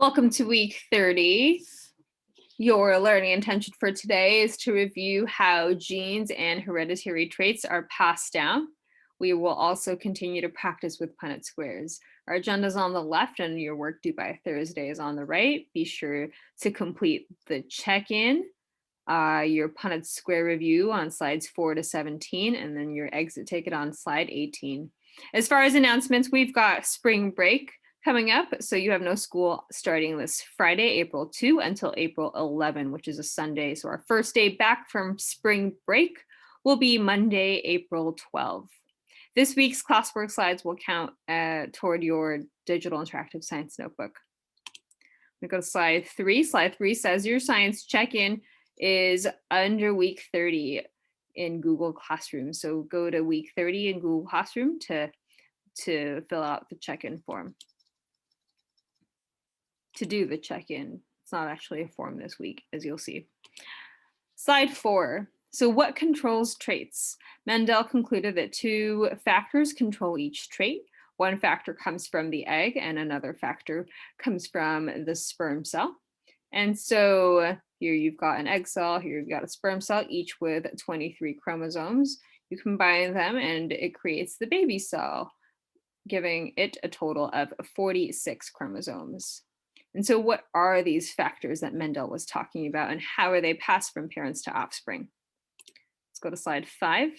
Welcome to week 30. Your learning intention for today is to review how genes and hereditary traits are passed down. We will also continue to practice with Punnett squares. Our agenda is on the left and your work due by Thursday is on the right. Be sure to complete the check-in, your Punnett square review on slides 4 to 17, and then your exit ticket on slide 18. As far as announcements, we've got spring break coming up. So you have no school starting this Friday, April 2 until April 11, which is a Sunday. So our first day back from spring break will be Monday, April 12. This week's classwork slides will count toward your digital interactive science notebook. We go to slide 3. Slide 3 says your science check-in is under week 30 in Google Classroom. So go to week 30 in Google Classroom to fill out the check-in form. To do the check-in. It's not actually a form this week, as you'll see. Slide 4. So what controls traits? Mendel concluded that 2 factors control each trait. One factor comes from the egg and another factor comes from the sperm cell. And so here you've got an egg cell, here you've got a sperm cell, each with 23 chromosomes. You combine them and it creates the baby cell, giving it a total of 46 chromosomes. And so what are these factors that Mendel was talking about and how are they passed from parents to offspring? Let's go to slide 5.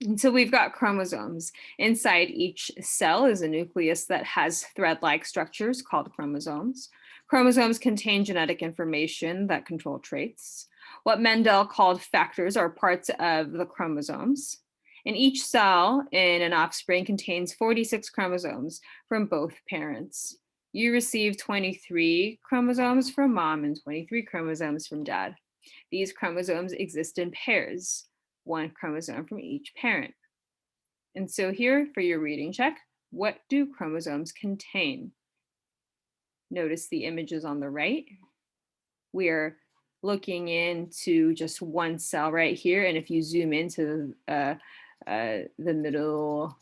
And so we've got chromosomes. Inside each cell is a nucleus that has thread-like structures called chromosomes. Chromosomes contain genetic information that control traits. What Mendel called factors are parts of the chromosomes. And each cell in an offspring contains 46 chromosomes from both parents. You receive 23 chromosomes from mom and 23 chromosomes from dad. These chromosomes exist in pairs, 1 chromosome from each parent. And so here for your reading check, what do chromosomes contain? Notice the images on the right. We're looking into just one cell right here. And if you zoom into the middle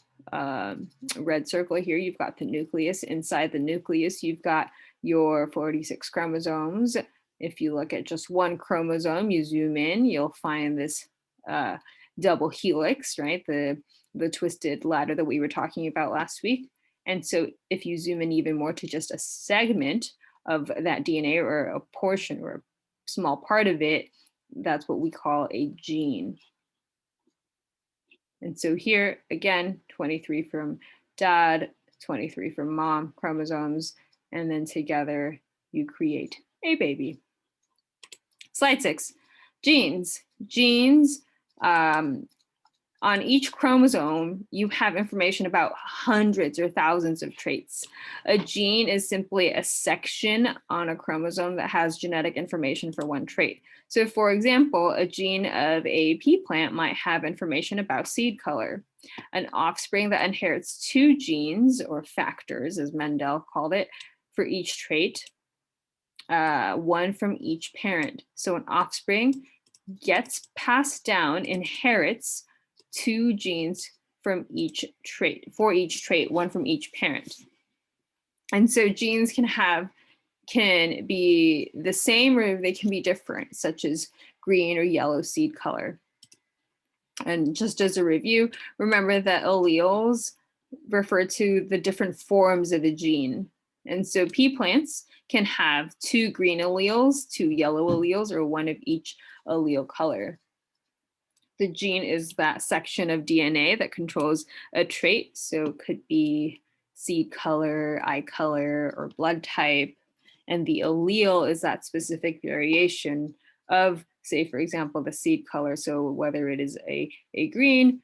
red circle here, you've got the nucleus. Inside the nucleus, you've got your 46 chromosomes. If you look at just one chromosome, you zoom in, you'll find this double helix, right? The twisted ladder that we were talking about last week. And so if you zoom in even more to just a segment of that DNA or a portion or a small part of it, that's what we call a gene. And so here, again, 23 from dad, 23 from mom chromosomes, and then together you create a baby. Slide 6, genes. Genes, on each chromosome, you have information about hundreds or thousands of traits. A gene is simply a section on a chromosome that has genetic information for one trait. So for example, a gene of a pea plant might have information about seed color. An offspring that inherits 2 genes, or factors, as Mendel called it, for each trait, 1 from each parent. So an offspring gets passed down, inherits 2 genes from each trait, for each trait, 1 from each parent. And so genes can be the same or they can be different, such as green or yellow seed color. And just as a review, remember that alleles refer to the different forms of a gene. And so pea plants can have 2 green alleles, 2 yellow alleles, or 1 of each allele color. The gene is that section of DNA that controls a trait. So it could be seed color, eye color, or blood type. And the allele is that specific variation of, say, for example, the seed color. So whether it is a green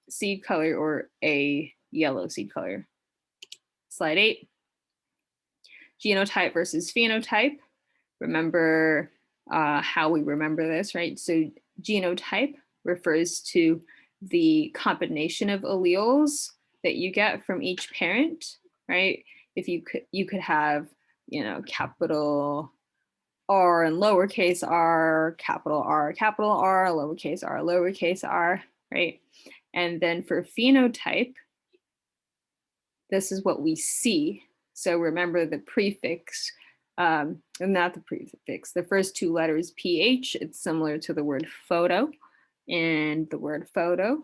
seed color or a yellow seed color. Slide 8. Genotype versus phenotype. Remember how we remember this, right? So genotype refers to the combination of alleles that you get from each parent, right? If you could have, capital R and lowercase r, capital R, lowercase r, right? And then for phenotype, this is what we see. So remember the prefix, not the prefix, the first two letters PH, it's similar to the word photo. And the word photo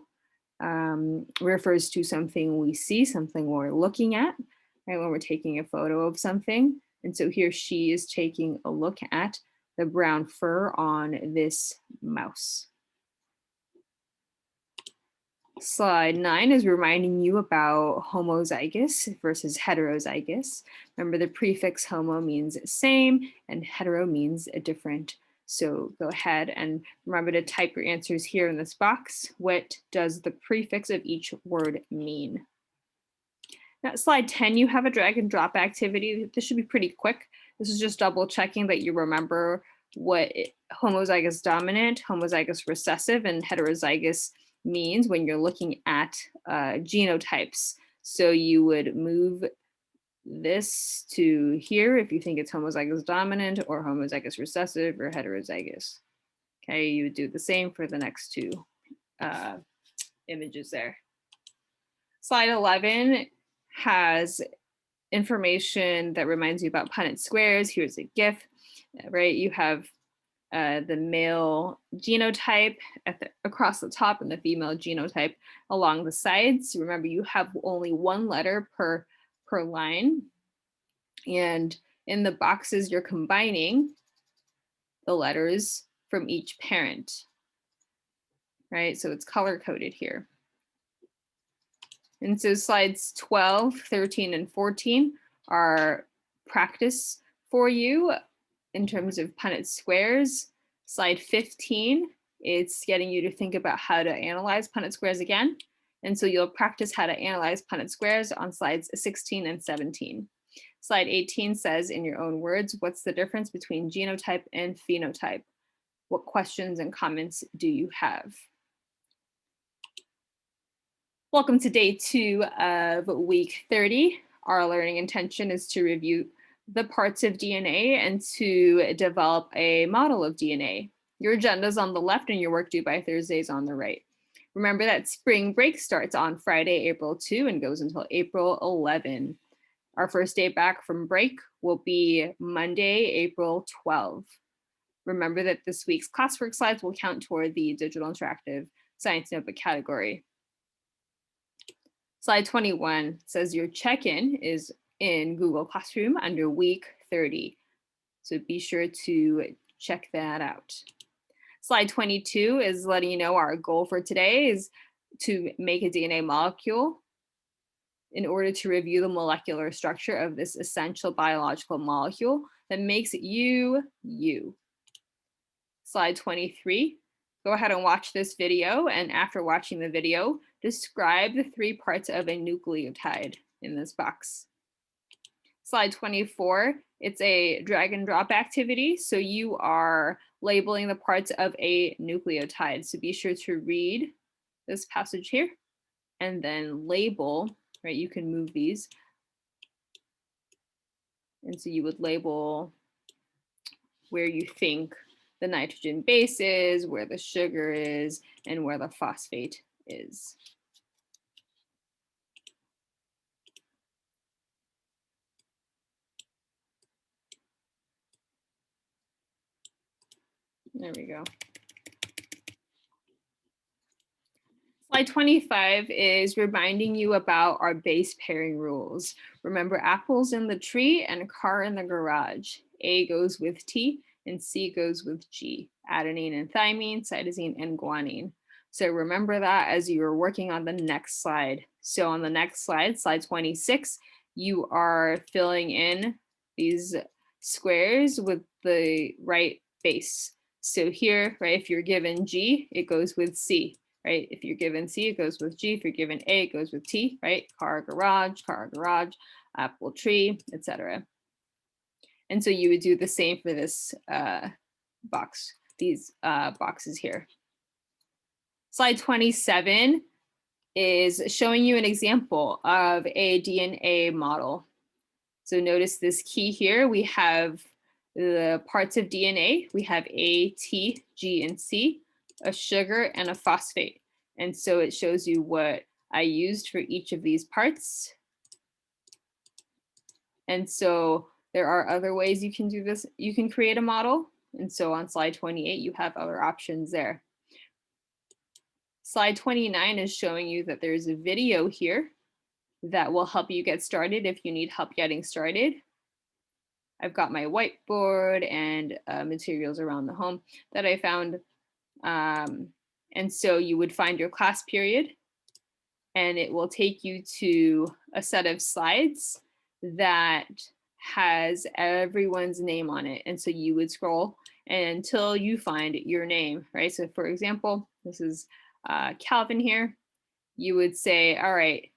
refers to something we see, something we're looking at, right? When we're taking a photo of something. And so here she is taking a look at the brown fur on this mouse. Slide 9 is reminding you about homozygous versus heterozygous. Remember, the prefix homo means same and hetero means different. So go ahead and remember to type your answers here in this box. What does the prefix of each word mean? Now, slide 10, you have a drag and drop activity. This should be pretty quick. This is just double checking that you remember what homozygous dominant, homozygous recessive, and heterozygous means when you're looking at genotypes. So you would move this to here if you think it's homozygous dominant or homozygous recessive or heterozygous. Okay, you would do the same for the next two images there. Slide 11 has information that reminds you about Punnett squares. Here's a GIF, right? You have the male genotype across the top and the female genotype along the sides. Remember, you have only one letter per line. And in the boxes, you're combining the letters from each parent, right? So it's color coded here. And so slides 12, 13, and 14 are practice for you in terms of Punnett squares. Slide 15, it's getting you to think about how to analyze Punnett squares again. And so you'll practice how to analyze Punnett squares on slides 16 and 17. Slide 18 says, in your own words, what's the difference between genotype and phenotype? What questions and comments do you have? Welcome to day 2 of week 30. Our learning intention is to review the parts of DNA and to develop a model of DNA. Your agenda is on the left and your work due by Thursday is on the right. Remember that spring break starts on Friday, April 2 and goes until April 11. Our first day back from break will be Monday, April 12. Remember that this week's classwork slides will count toward the digital interactive science notebook category. Slide 21 says your check-in is in Google Classroom under week 30. So be sure to check that out. Slide 22 is letting you know our goal for today is to make a DNA molecule in order to review the molecular structure of this essential biological molecule that makes you, you. Slide 23, go ahead and watch this video, and after watching the video, describe the 3 parts of a nucleotide in this box. Slide 24, it's a drag and drop activity, so you are labeling the parts of a nucleotide. So be sure to read this passage here and then label, right? You can move these. And so you would label where you think the nitrogen base is, where the sugar is, and where the phosphate is. There we go. Slide 25 is reminding you about our base pairing rules. Remember, apples in the tree and a car in the garage. A goes with T and C goes with G. Adenine and thymine, cytosine and guanine. So remember that as you are working on the next slide. So on the next slide, slide 26, you are filling in these squares with the right base. So here, right, if you're given G, it goes with C. Right? If you're given C, it goes with G. If you're given A, it goes with T, right? Car, garage, apple tree, etc. And so you would do the same for this box, these boxes here. Slide 27 is showing you an example of a DNA model. So notice this key here, we have the parts of DNA. We have A, T, G, and C. A sugar and a phosphate. And so it shows you what I used for each of these parts. And so there are other ways you can do this. You can create a model. And so on slide 28, you have other options there. Slide 29 is showing you that there's a video here that will help you get started if you need help getting started. I've got my whiteboard and materials around the home that I found. And so you would find your class period, and it will take you to a set of slides that has everyone's name on it. And so you would scroll until you find your name, right? So for example, this is Calvin here. You would say, all right,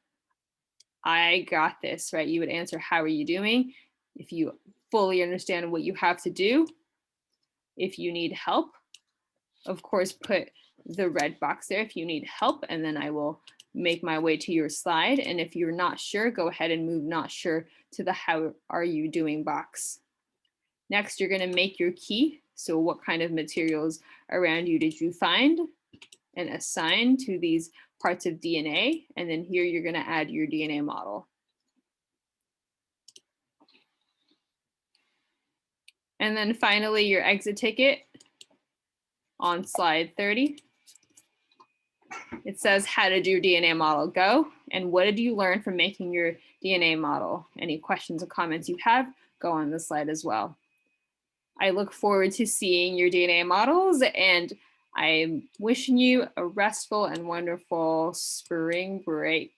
I got this, right? You would answer, how are you doing? If you fully understand what you have to do. If you need help, of course, put the red box there if you need help, and then I will make my way to your slide. And if you're not sure, go ahead and move not sure to the how are you doing box. Next, you're going to make your key. So what kind of materials around you did you find and assign to these parts of DNA? And then here you're going to add your DNA model. And then finally, your exit ticket on slide 30. It says, how did your DNA model go? And what did you learn from making your DNA model? Any questions or comments you have, go on the slide as well. I look forward to seeing your DNA models, and I'm wishing you a restful and wonderful spring break.